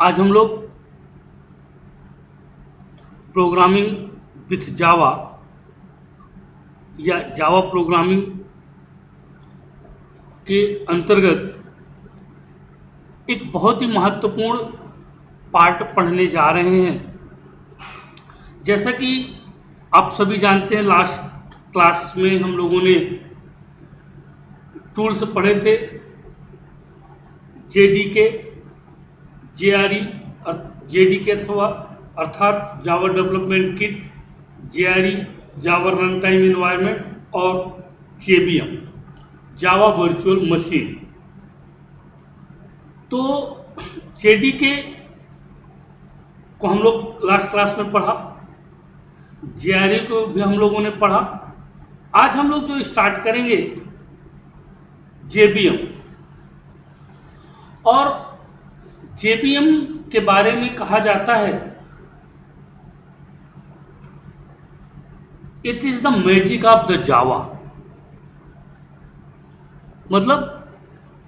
आज हम लोग प्रोग्रामिंग विथ जावा या जावा प्रोग्रामिंग के अंतर्गत एक बहुत ही महत्वपूर्ण पार्ट पढ़ने जा रहे हैं। जैसा कि आप सभी जानते हैं, लास्ट क्लास में हम लोगों ने टूल्स पढ़े थे, जेडीके, जेआरई, जेडीके अथवा अर्थात जावा डेवलपमेंट किट, जेआरई जावा रन टाइम इन्वायरमेंट और जेबीएम जावा वर्चुअल मशीन। तो जेडीके को हम लोग लास्ट क्लास में पढ़ा, जेआरई को भी हम लोगों ने पढ़ा। आज हम लोग जो स्टार्ट करेंगे जेबीएम, और जेबीएम के बारे में कहा जाता है it is the magic of the जावा। मतलब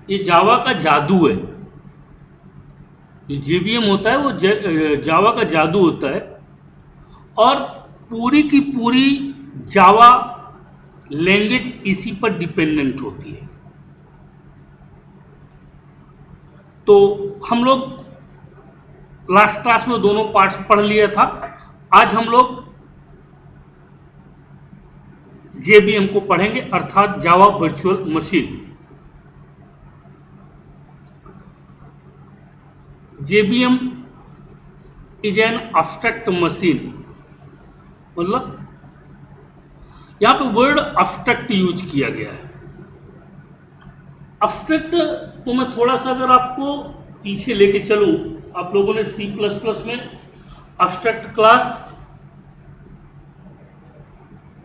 ये जावा का जादू है। ये जेबीएम होता है वो जावा का जादू होता है, और पूरी की पूरी जावा लैंग्वेज इसी पर डिपेंडेंट होती है। तो हम लोग लास्ट क्लास में दोनों पार्ट्स पढ़ लिया था। आज हम लोग जेबीएम को पढ़ेंगे, अर्थात Java virtual machine. JVM is an abstract machine. मतलब यहां पे वर्ड एब्स्ट्रैक्ट यूज किया गया है। एब्स्ट्रैक्ट तो मैं थोड़ा सा अगर आपको पीछे लेके चलूं, आप लोगों ने C++ में एब्स्ट्रैक्ट क्लास,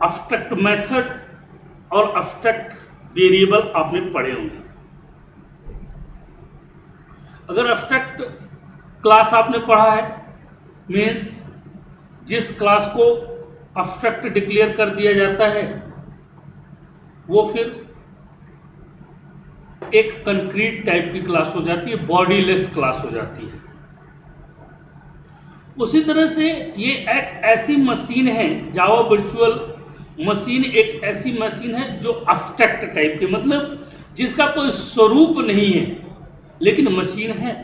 एब्स्ट्रैक्ट मेथड और एब्स्ट्रैक्ट वेरिएबल आपने पढ़े होंगे। अगर एब्स्ट्रैक्ट क्लास आपने पढ़ा है, मीन्स जिस क्लास को एब्स्ट्रैक्ट डिक्लेयर कर दिया जाता है वो फिर एक कंक्रीट टाइप की क्लास हो जाती है, बॉडीलेस क्लास हो जाती है। उसी तरह से ये एक ऐसी मशीन है, जावा वर्चुअल मशीन एक ऐसी मशीन है जो एब्स्ट्रैक्ट टाइप की, मतलब जिसका कोई स्वरूप नहीं है लेकिन मशीन है,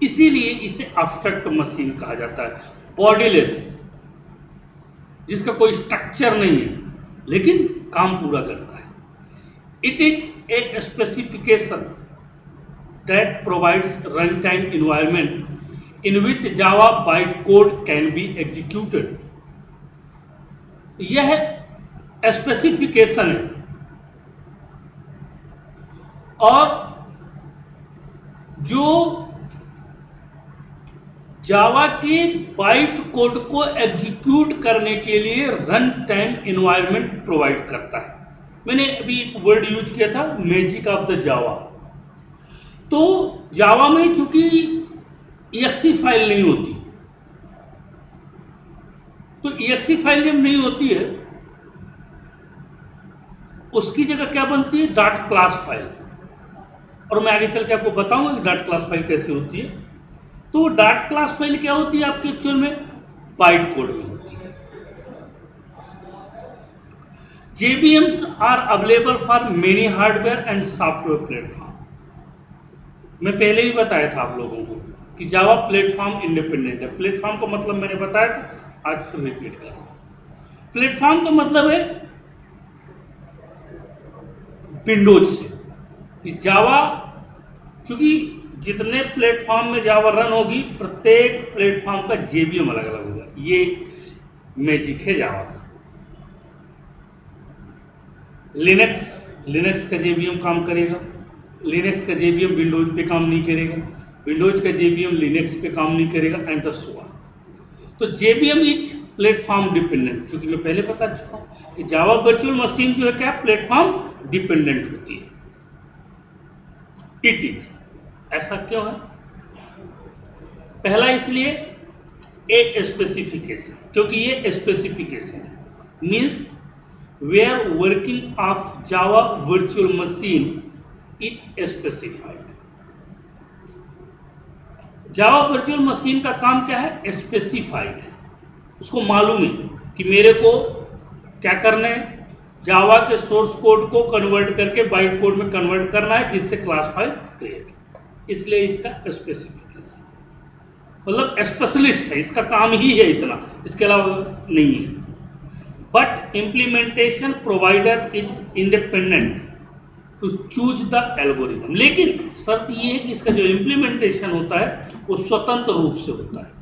इसीलिए इसे एब्स्ट्रैक्ट मशीन कहा जाता है। बॉडीलेस, जिसका कोई स्ट्रक्चर नहीं है लेकिन काम पूरा करता है। It is A specification that provides run time environment in which Java byte code can be executed. यह स्पेसिफिकेशन है और जो जावा के बाइट कोड को एग्जीक्यूट करने के लिए रन टाइम इन्वायरमेंट प्रोवाइड करता है। मैंने अभी एक वर्ड यूज किया था, मैजिक ऑफ द जावा। तो जावा में चूंकि EXE फाइल नहीं होती, तो EXE फाइल जब नहीं होती है उसकी जगह क्या बनती है, डॉट क्लास फाइल। और मैं आगे चल के आपको बताऊंगा कि डॉट क्लास फाइल कैसे होती है। तो डॉट क्लास फाइल क्या होती है आपके एक्चुअल में, बाइट कोड में होती है। JVMs are available for many hardware and software platform. मैं पहले ही बताया था आप लोगों को कि जावा प्लेटफॉर्म इंडिपेंडेंट है। प्लेटफॉर्म का मतलब मैंने बताया था, आज फिर रिपीट कर रहा हूं। प्लेटफॉर्म का मतलब है विंडोज से, कि जावा चूंकि जितने प्लेटफॉर्म में जावा रन होगी, प्रत्येक प्लेटफॉर्म का जेबीएम अलग अलग होगा। ये मैजिक है जावा का। लिनक्स का जेबीएम काम करेगा, लिनक्स का जेबीएम विंडोज पे काम नहीं करेगा, विंडोज का जेबीएम लिनक्स पे काम नहीं करेगा, एंड द सो ऑन। तो जेबीएम इज प्लेटफॉर्म डिपेंडेंट। चूंकि मैं पहले बता चुका हूं कि जावा वर्चुअल मशीन जो है क्या, प्लेटफॉर्म डिपेंडेंट होती है। इट इज, ऐसा क्यों है? पहला इसलिए ए स्पेसिफिकेशन, क्योंकि ये स्पेसिफिकेशन है, means where working of Java virtual machine is specified. Java virtual machine का काम क्या है? स्पेसिफाइड है, उसको मालूम है कि मेरे को क्या करना है, जावा के सोर्स कोड को कन्वर्ट करके बाइट कोड में कन्वर्ट करना है जिससे क्लास फाइल क्रिएट हो, इसलिए इसका स्पेसिफिकेशन, मतलब स्पेशलिस्ट है, इसका काम ही है इतना, इसके अलावा नहीं है। But implementation provider is independent to choose the algorithm, लेकिन शर्त यह है कि इसका जो इम्प्लीमेंटेशन होता है वो स्वतंत्र रूप से होता है।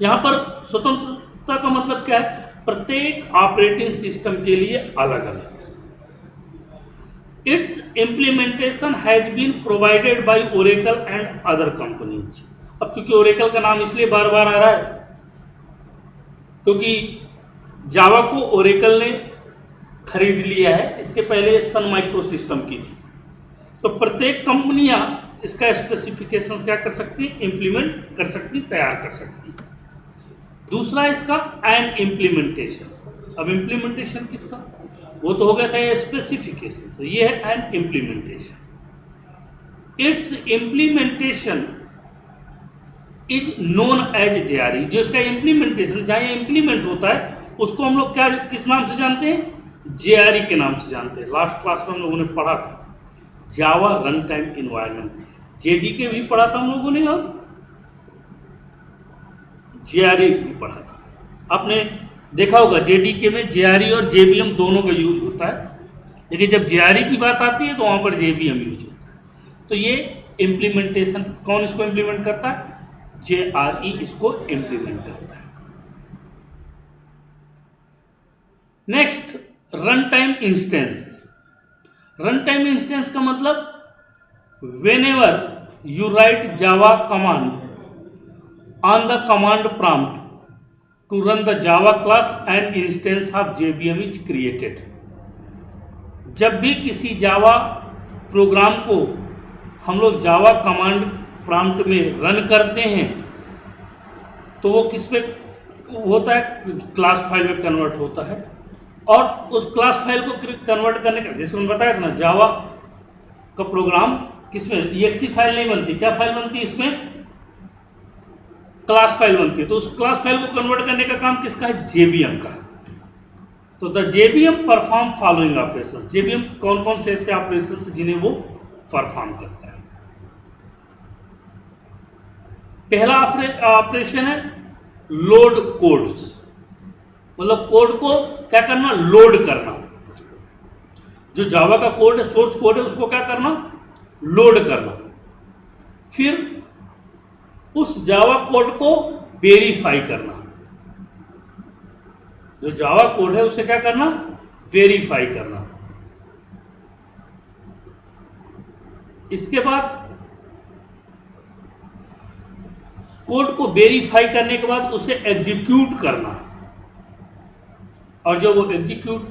यहां पर स्वतंत्रता का मतलब क्या है? प्रत्येक ऑपरेटिंग सिस्टम के लिए अलग अलग। Its implementation has been provided by Oracle and other companies. अब चूंकि ओरेकल का नाम इसलिए बार बार आ रहा है क्योंकि जावा को ओरेकल ने खरीद लिया है, इसके पहले सन माइक्रो सिस्टम की थी। तो प्रत्येक कंपनियां इसका स्पेसिफिकेशंस क्या कर सकती है? इंप्लीमेंट कर सकती, तैयार कर सकती है। दूसरा इसका एंड इम्प्लीमेंटेशन। अब इम्प्लीमेंटेशन किसका? वो तो हो गया था स्पेसिफिकेशन, ये है and implementation. Its implementation is known as JRE. जो इसका इम्प्लीमेंटेशन, जहां इम्प्लीमेंट होता है उसको हम लोग क्या, किस नाम से जानते हैं? जेआरई के नाम से जानते हैं। लास्ट क्लास में हम लोगों ने पढ़ा था जावा रन टाइम इन्वायरमेंट, जेडीके भी पढ़ा था हम लोगों ने और जेआरई भी पढ़ा था। आपने देखा होगा जेडीके में जेआरई और जेबीएम दोनों का यूज होता है, लेकिन जब जेआरई की बात आती है तो वहां पर जेबीएम यूज होता है। तो ये इम्प्लीमेंटेशन, कौन इसको इम्प्लीमेंट करता है? जेआरई इसको इम्प्लीमेंट करता है। Next, run time instance. Run time instance का मतलब whenever you write Java command on the command prompt to run the Java class, an instance of JVM is created। जब भी किसी जावा प्रोग्राम को हम लोग जावा कमांड प्रॉम्प्ट में run करते हैं तो वो किस पे होता है? क्लास फाइल में कन्वर्ट होता है। और उस क्लास फाइल को कन्वर्ट करने का, जैसे मैंने बताया था ना, जावा का प्रोग्राम किसमें EXE फाइल नहीं बनती, क्या फाइल बनती है इसमें? क्लास फाइल बनती है। तो उस क्लास फाइल को कन्वर्ट करने का काम किसका है? जेबीएम का। तो the JVM perform following operations. JVM कौन कौन से ऐसे ऑपरेशंस जिन्हें वो परफॉर्म करता है? पहला ऑपरेशन है लोड कोड्स, मतलब कोड को क्या करना? लोड करना। जो जावा का कोड है, सोर्स कोड है, उसको क्या करना? लोड करना। फिर उस जावा कोड को वेरीफाई करना। जो जावा कोड है उसे क्या करना? वेरीफाई करना। इसके बाद कोड को वेरीफाई करने के बाद उसे एग्जीक्यूट करना। और जब वो एग्जीक्यूट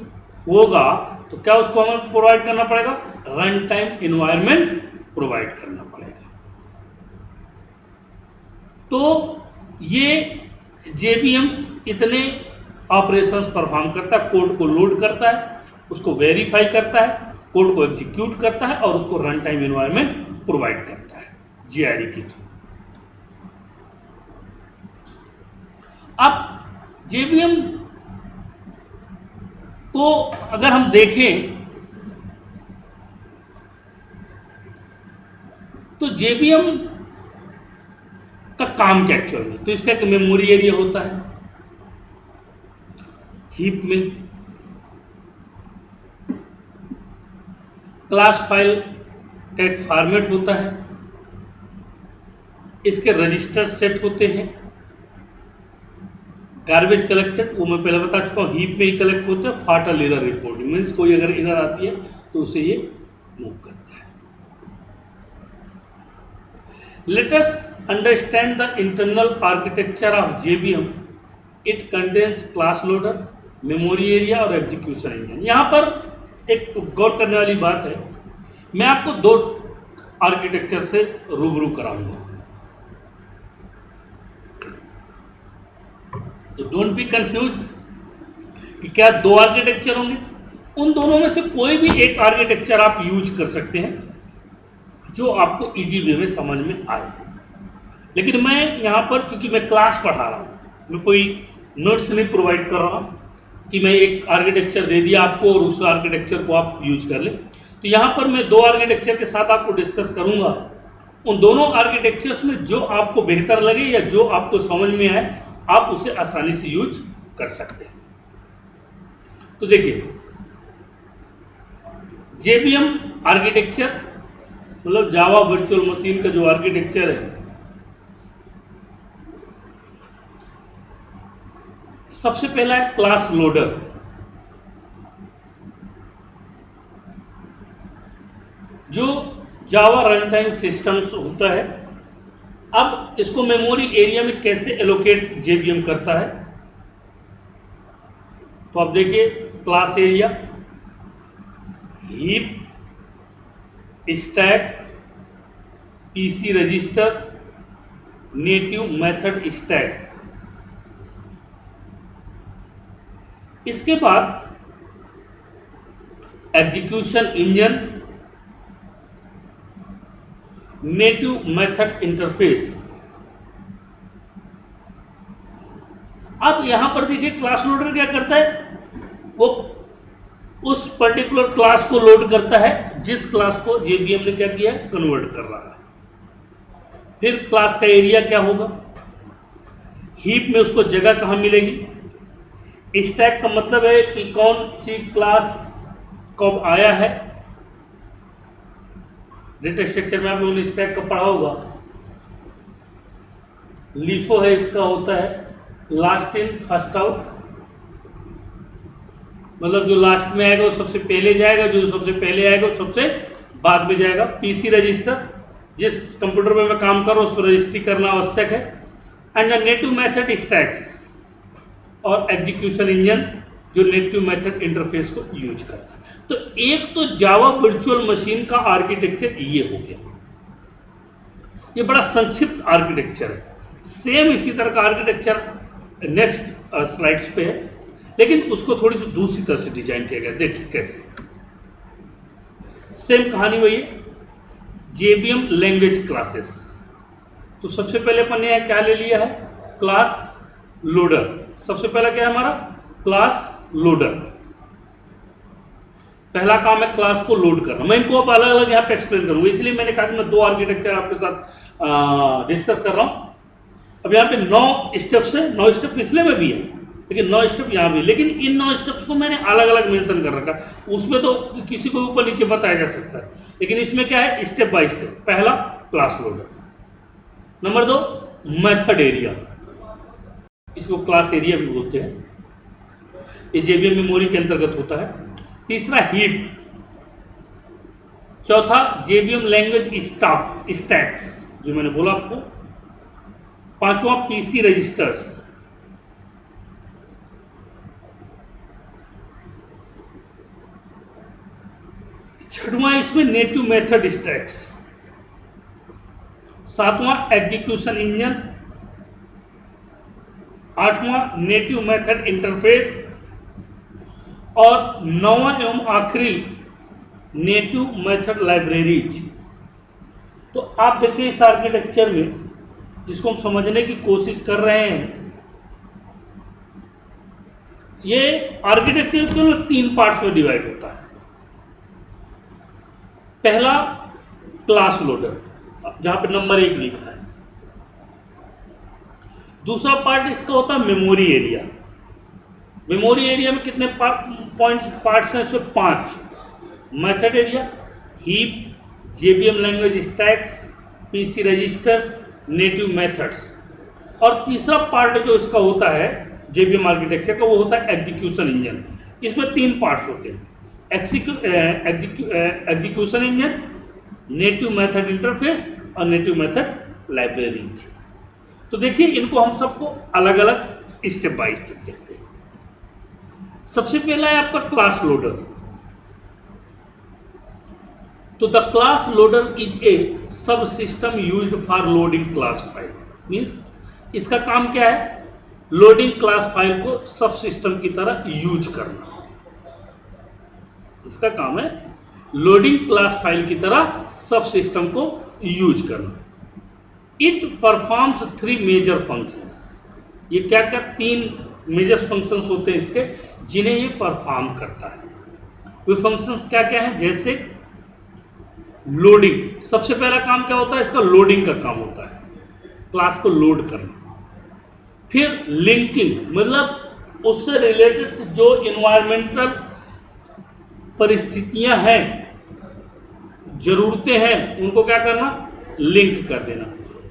होगा तो क्या उसको हमें प्रोवाइड करना पड़ेगा? रन टाइम इन्वायरमेंट प्रोवाइड करना पड़ेगा। तो ये जेबीएम्स इतने ऑपरेशंस परफॉर्म करता है। कोड को लोड करता है, उसको वेरीफाई करता है, कोड को एग्जीक्यूट करता है और उसको रन टाइम इन्वायरमेंट प्रोवाइड करता है जेआरई की थ्रू। अब जेबीएम को अगर हम देखें तो जेबीएम का काम क्या एक्चुअल में? तो इसका एक मेमोरी एरिया होता है, हीप में क्लास फाइल का एक फॉर्मेट होता है, इसके रजिस्टर सेट होते हैं, गार्बेज कलेक्टेड, वो मैं पहले बता चुका हूँ, हीप में ही कलेक्ट होते हैं। फाटल एरर रिपोर्टिंग मीन्स कोई अगर एरर आती है तो उसे ये मूव करता है। Let us understand the internal architecture of JVM. It contains class loader, memory area और एग्जीक्यूशन इंजन। यहां पर एक गौर करने वाली बात है, मैं आपको दो आर्किटेक्चर से रूबरू कराऊंगा, तो डोंट बी कंफ्यूज कि क्या दो आर्किटेक्चर होंगे। उन दोनों में से कोई भी एक आर्किटेक्चर आप यूज कर सकते हैं, जो आपको इजी वे में समझ में आए। लेकिन मैं यहाँ पर चूंकि मैं क्लास पढ़ा रहा हूँ, मैं कोई नोट्स नहीं प्रोवाइड कर रहा कि मैं एक आर्किटेक्चर दे दिया आपको और उस आर्किटेक्चर को आप यूज कर लें। तो यहाँ पर मैं दो आर्किटेक्चर के साथ आपको डिस्कस करूंगा। उन दोनों आर्किटेक्चर्स में जो आपको बेहतर लगे या जो आपको समझ में आए, आप उसे आसानी से यूज कर सकते हैं। तो देखिए, जेबीएम आर्किटेक्चर मतलब जावा वर्चुअल मशीन का जो आर्किटेक्चर है, सबसे पहला है क्लास लोडर। जो जावा रन टाइम सिस्टम्स होता है, अब इसको मेमोरी एरिया में कैसे एलोकेट जेबीएम करता है, तो आप देखिए class area, heap, stack, PC register, native method stack. इसके बाद execution engine, native method interface. अब यहां पर देखिए क्लास लोडर क्या करता है, वो उस पर्टिकुलर क्लास को लोड करता है जिस क्लास को जेबीएम ने क्या किया है, कन्वर्ट कर रहा है। फिर क्लास का एरिया क्या होगा, हीप में उसको जगह कहां मिलेगी, स्टैक का मतलब है कि कौन सी क्लास कब आया है। डेटा स्ट्रक्चर में आप लोगों ने स्टैक का पढ़ा होगा। लीफो है, इसका होता है लास्ट इन फर्स्ट आउट, मतलब जो लास्ट में आएगा वो सबसे पहले जाएगा, जो सबसे पहले आएगा वो सबसे बाद में जाएगा। पीसी रजिस्टर, जिस कंप्यूटर में मैं काम कर रहा हूं उसको रजिस्ट्री करना आवश्यक है। And the native method stacks और एग्जीक्यूशन इंजन जो नेटिव मेथड इंटरफेस को यूज करता है। तो एक तो जावा वर्चुअल मशीन का आर्किटेक्चर ये हो गया, ये बड़ा संक्षिप्त आर्किटेक्चर है। सेम इसी तरह का आर्किटेक्चर नेक्स्ट स्लाइड्स पे है, लेकिन उसको थोड़ी सी दूसरी तरह से डिजाइन किया गया। देखिए कैसे, सेम कहानी वही है। जेबीएम लैंग्वेज क्लासेस, तो सबसे पहले अपन ने क्या ले लिया है, क्लास लोडर। सबसे पहला क्या है हमारा, क्लास लोडर। पहला काम है क्लास को लोड करना। मैं इनको अब अलग अलग यहाँ पे एक्सप्लेन करूंगा, इसलिए मैंने कहा कि मैं दो आर्किटेक्चर आपके साथ डिस्कस कर रहा हूं। अब यहाँ पे 9 स्टेप्स है, 9 स्टेप पिछले में भी है लेकिन 9 स्टेप यहाँ भी, लेकिन इन 9 स्टेप्स को मैंने अलग अलग मेंशन कर रखा। उसमें तो किसी को ऊपर नीचे बताया जा सकता है, लेकिन इसमें क्या है, स्टेप बाय स्टेप। पहला class loader, number 2 method area, इसको क्लास एरिया भी बोलते हैं, ये जेबीएम मेमोरी के अंतर्गत होता है। तीसरा हीप, चौथा जेबीएम लैंग्वेज स्टैक्स जो मैंने बोला आपको, पांचवा पीसी रजिस्टर्स, छठवां इसमें नेटिव मेथड स्टैक्स, सातवां एग्जीक्यूशन इंजन, आठवां नेटिव मेथड इंटरफेस और 9वां एवं आखिरी नेटिव मेथड लाइब्रेरीज। तो आप देखिए इस आर्किटेक्चर में, जिसको हम समझने की कोशिश कर रहे हैं, ये आर्किटेक्चर केवल 3 पार्ट्स में डिवाइड होता है। पहला क्लास लोडर, जहां पे नंबर 1 लिखा है। दूसरा पार्ट इसका होता है मेमोरी एरिया। मेमोरी एरिया में कितने पार्ट्स हैं, इसमें 5। Method area, heap, JVM language stacks, PC registers, native methods. और तीसरा पार्ट जो इसका होता है जेबीएम आर्किटेक्चर का, वो होता है एग्जीक्यूशन इंजन। इसमें 3 पार्ट्स होते हैं, execution engine, native method interface और नेटिव मेथड लाइब्रेरीज। तो देखिए इनको हम सबको अलग अलग स्टेप बाय स्टेप देखते हैं। सबसे पहला है आपका क्लास लोडर। तो the class loader is a sub system used for loading class file. Means इसका काम क्या है, लोडिंग क्लास फाइल को सब सिस्टम की तरह यूज करना। इसका काम है लोडिंग क्लास फाइल की तरह सब सिस्टम को यूज करना। It performs 3 major functions. ये क्या क्या 3 मेजर फंक्शंस होते हैं इसके, जिन्हें ये परफॉर्म करता है। वे फंक्शंस क्या क्या हैं, जैसे लोडिंग, सबसे पहला काम क्या होता है इसका, लोडिंग का काम होता है, क्लास को लोड करना। फिर लिंकिंग, मतलब उससे रिलेटेड जो इन्वायरमेंटल परिस्थितियां हैं, जरूरतें हैं, उनको क्या करना, लिंक कर देना।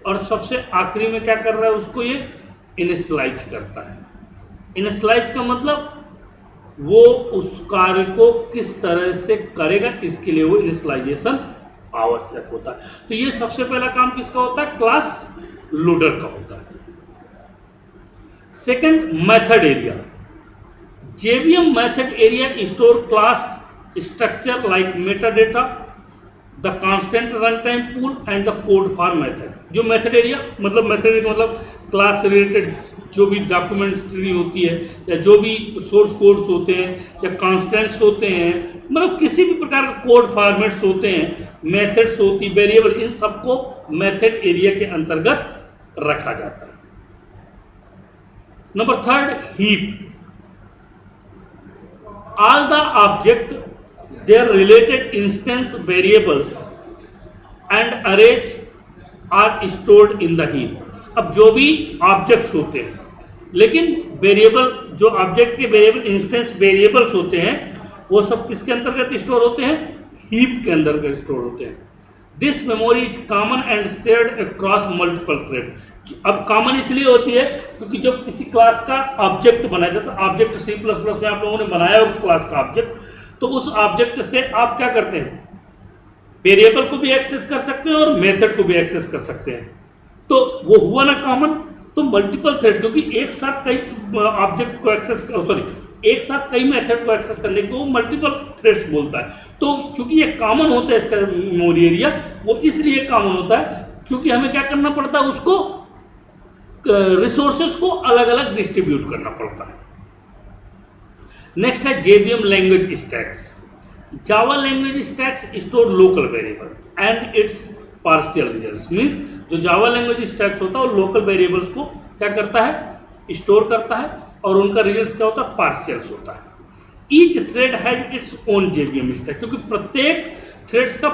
और सबसे आखिरी में क्या कर रहा है, उसको ये इनिशियलाइज करता है। इनिशियलाइज का मतलब वो उस कार्य को किस तरह से करेगा, इसके लिए वो इनिशियलाइजेशन आवश्यक होता है। तो ये सबसे पहला काम किसका होता है, क्लास लोडर का होता है। Second, method area. JVM method area store class structure like metadata, the constant run time pool and the code for method. जो मेथड एरिया मतलब क्लास से रिलेटेड जो भी डॉक्यूमेंट्री होती है, या जो भी सोर्स कोड्स होते हैं, या कांस्टेंट्स होते हैं, मतलब किसी भी प्रकार के कोड फॉर्मेट्स होते हैं, मेथड्स होती, वेरिएबल, इन सबको मेथड एरिया के अंतर्गत रखा जाता है। Number third, heap. All the object, their related instance variables and arrays are stored in the heap. अब जो भी ऑब्जेक्ट्स होते हैं, लेकिन वेरिएबल, जो ऑब्जेक्ट के वेरिएबल इंस्टेंस वेरिएबल्स होते हैं, वो सब किसके अंतर्गत स्टोर होते हैं, हीप के अंतर्गत स्टोर होते हैं। This memory is common and shared across multiple thread. अब कॉमन इसलिए होती है क्योंकि जब किसी क्लास का ऑब्जेक्ट बनाया जाता है, ऑब्जेक्ट C++ में आप लोगों ने बनाया उस क्लास का ऑब्जेक्ट, तो उस ऑब्जेक्ट से आप क्या करते हैं, वेरिएबल को भी एक्सेस कर सकते हैं और मेथड को भी एक्सेस कर सकते हैं। तो वो हुआ ना कॉमन, तो मल्टीपल थ्रेड, क्योंकि एक साथ कई ऑब्जेक्ट को एक्सेस, एक साथ कई मेथड को एक्सेस करने को वो मल्टीपल थ्रेड्स बोलता है। तो चूंकि ये कॉमन होता है इसका मेमोरी एरिया, वो इसलिए कॉमन होता है क्योंकि हमें क्या करना पड़ता है, उसको रिसोर्सेज को अलग अलग डिस्ट्रीब्यूट करना पड़ता है। नेक्स्ट है JVM language stacks. Java language stacks store local variable and it's partial results. Means जो जावा लैंग्वेज स्टैक्स होता है वो लोकल वेरिएबल्स को क्या करता है, स्टोर करता है, और उनका रिजल्ट्स क्या होता है, पार्शियल्स होता है। Each thread has its own JVM stack, क्योंकि प्रत्येक थ्रेड्स का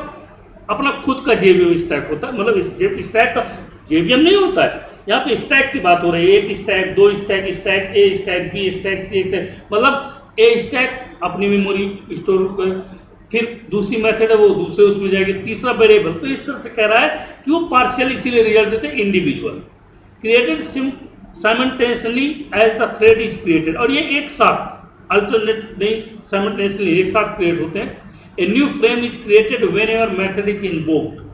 अपना खुद का JVM स्टैक होता है। मतलब स्टैक का JVM नहीं होता है, यहाँ पे स्टैक की बात हो रही है, एक स्टैक, दो stack, stack A, stack B, stack C, मतलब A स्टैक अपनी मेमोरी स्टोर कर, फिर दूसरी मेथड है वो दूसरे उसमें जाएगी, तीसरा वेरिएबल। तो इस तरह से कह रहा है कि वो पार्शियल इसीलिए रिजल्ट देते हैं, individual created simultaneously as the thread is created. और ये एक साथ, अल्टरनेट नहीं, साइमल्टेनियसली एक साथ क्रिएट होते हैं। A new frame is created whenever method is invoked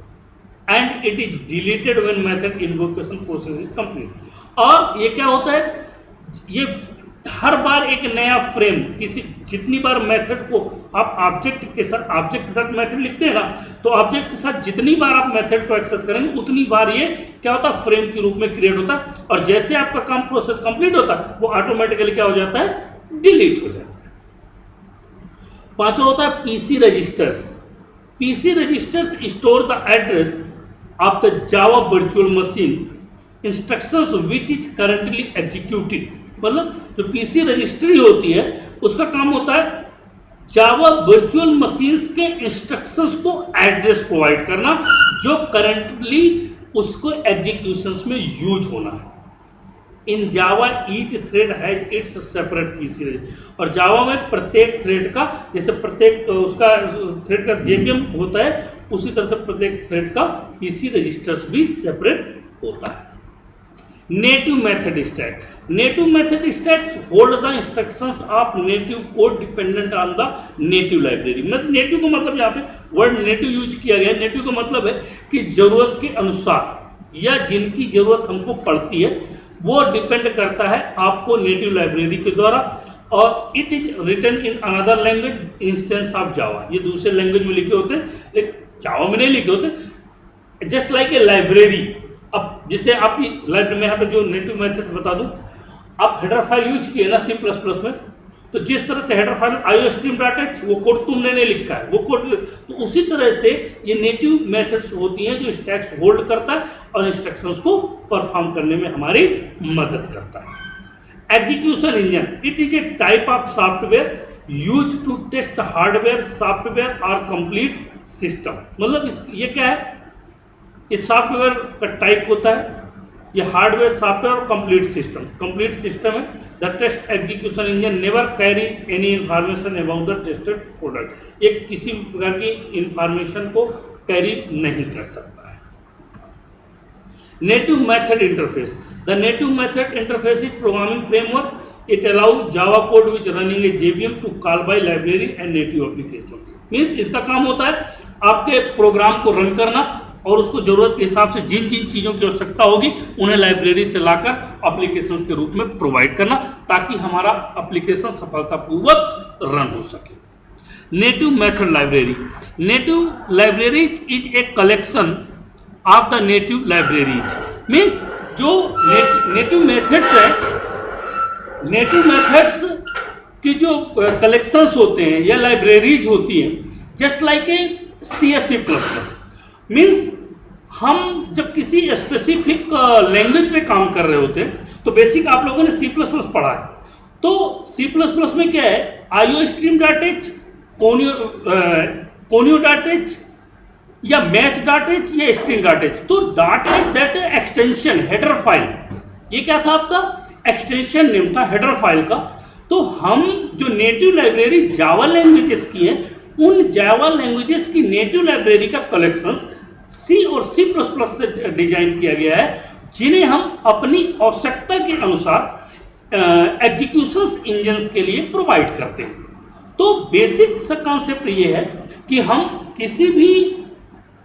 and it is deleted when method invocation process is complete. और ये क्या होता है, ये हर बार एक नया फ्रेम, किसी जितनी बार मेथड को आप ऑब्जेक्ट के साथ, ऑब्जेक्ट तक मेथड लिखते हैं ना, तो ऑब्जेक्ट के साथ जितनी बार आप मेथड को एक्सेस करेंगे उतनी बार ये क्या होता है, फ्रेम के रूप में क्रिएट होता है। और जैसे आपका काम प्रोसेस कंप्लीट होता है, वो ऑटोमेटिकली क्या हो जाता है, डिलीट हो जाता है। पांचवा होता है PC registers. PC registers store the address of the Java virtual machine instructions which is currently executed. मतलब जो PC रजिस्ट्री होती है उसका काम होता है जावा वर्चुअल मशीन्स के इंस्ट्रक्शंस को एड्रेस प्रोवाइड करना, जो करंटली उसको एग्जीक्यूशंस में यूज होना है। In Java each thread has its separate PC register. और जावा में प्रत्येक थ्रेड का, जैसे प्रत्येक उसका थ्रेड का JVM होता है, उसी तरह से प्रत्येक थ्रेड का PC रजिस्टर्स भी सेपरेट होता है। Native method stack. Native method stacks hold the instructions of native code dependent on the native library. Native का मतलब यहाँ पे वर्ड नेटिव यूज किया गया है। नेटिव का मतलब है कि जरूरत के अनुसार या जिनकी जरूरत हमको पड़ती है वो डिपेंड करता है आपको नेटिव लाइब्रेरी के द्वारा। और it is written in another language instance of Java. ये दूसरे लैंग्वेज में लिखे होते हैं, लेकिन जावा में नहीं लिखे होते। Just like a library. अब जिसे आपकी लाइब्रेरी में यहाँ पे जो नेटिव मेथड बता दूं, आप हेडर फाइल यूज किए ना C++ में, तो जिस तरह से हेडर फाइल IOStream.h वो कोड तुमने नहीं लिखा है, वो कोड, तो उसी तरह से ये नेटिव मेथड्स होती हैं जो स्टैक्स होल्ड करता है और इंस्ट्रक्शंस को परफॉर्म करने में हमारी मदद करता है। Execution engine, it is a type of software use to test hardware, software और कंप्लीट सिस्टम। मतलब ये क्या है, ये सॉफ्टवेयर का टाइप होता है, ये हार्डवेयर, सॉफ्टवेयर और कंप्लीट सिस्टम है। The test execution engine never carries any information about the tested product, ये किसी प्रकार की इंफॉर्मेशन को कैरी नहीं कर सकता है। Native method interface, the native method interface is programming framework, it allow Java code which running a JVM to call by library and native application. Means इसका काम होता है आपके प्रोग्राम को रन करना और उसको जरूरत के हिसाब से जिन जिन चीज़ों की आवश्यकता होगी उन्हें लाइब्रेरी से लाकर एप्लीकेशंस के रूप में प्रोवाइड करना, ताकि हमारा एप्लीकेशन सफलतापूर्वक रन हो सके। Native method library, native libraries is a collection of the native libraries. Means जो नेटिव मेथड्स है, नेटिव मेथड्स की जो कलेक्शंस होते हैं या लाइब्रेरीज होती हैं, just like a C++। Means हम जब किसी स्पेसिफिक लैंग्वेज पे काम कर रहे होते हैं तो बेसिक आप लोगों ने C++ पढ़ा है, तो C++ में क्या है, IOStream.h, Conio.h या math.h या string.h। तो .h that extension header file, ये क्या था आपका एक्सटेंशन नेम था हेडर फाइल का। तो हम जो नेटिव लाइब्रेरी जावा लैंग्वेजेस की है, उन जावा लैंग्वेजेस की नेटिव लाइब्रेरी का कलेक्शंस C और C++ से डिजाइन किया गया है, जिन्हें हम अपनी आवश्यकता के अनुसार एग्जीक्यूशंस इंजन्स के लिए प्रोवाइड करते हैं। तो बेसिक सा कॉन्सेप्ट ये है कि हम किसी भी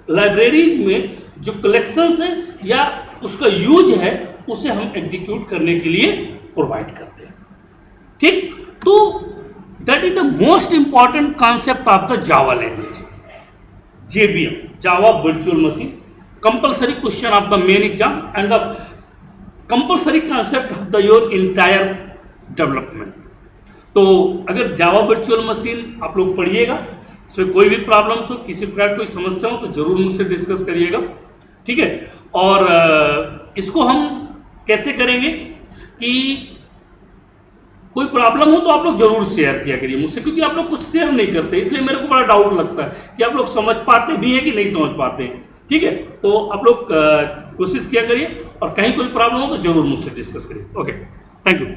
लाइब्रेरीज में जो कलेक्शंस है या उसका यूज है उसे हम एग्जीक्यूट करने के लिए प्रोवाइड करते हैं। ठीक, तो that is the most important concept of the Java language, JVM, Java Virtual Machine, compulsory question of the main exam and the compulsory concept of the your entire development। तो अगर Java Virtual Machine आप लोग पढ़िएगा, इसमें कोई भी problems हो, किसी प्रकार कोई समस्या हो तो जरूर मुझसे डिस्कस करिएगा, ठीक है। और इसको हम कैसे करेंगे कि कोई प्रॉब्लम हो तो आप लोग जरूर शेयर किया करिए मुझसे, क्योंकि आप लोग कुछ शेयर नहीं करते, इसलिए मेरे को बड़ा डाउट लगता है कि आप लोग समझ पाते भी हैं कि नहीं समझ पाते हैं, ठीक है। तो आप लोग कोशिश किया करिए और कहीं कोई प्रॉब्लम हो तो जरूर मुझसे डिस्कस करिए। Okay, thank you.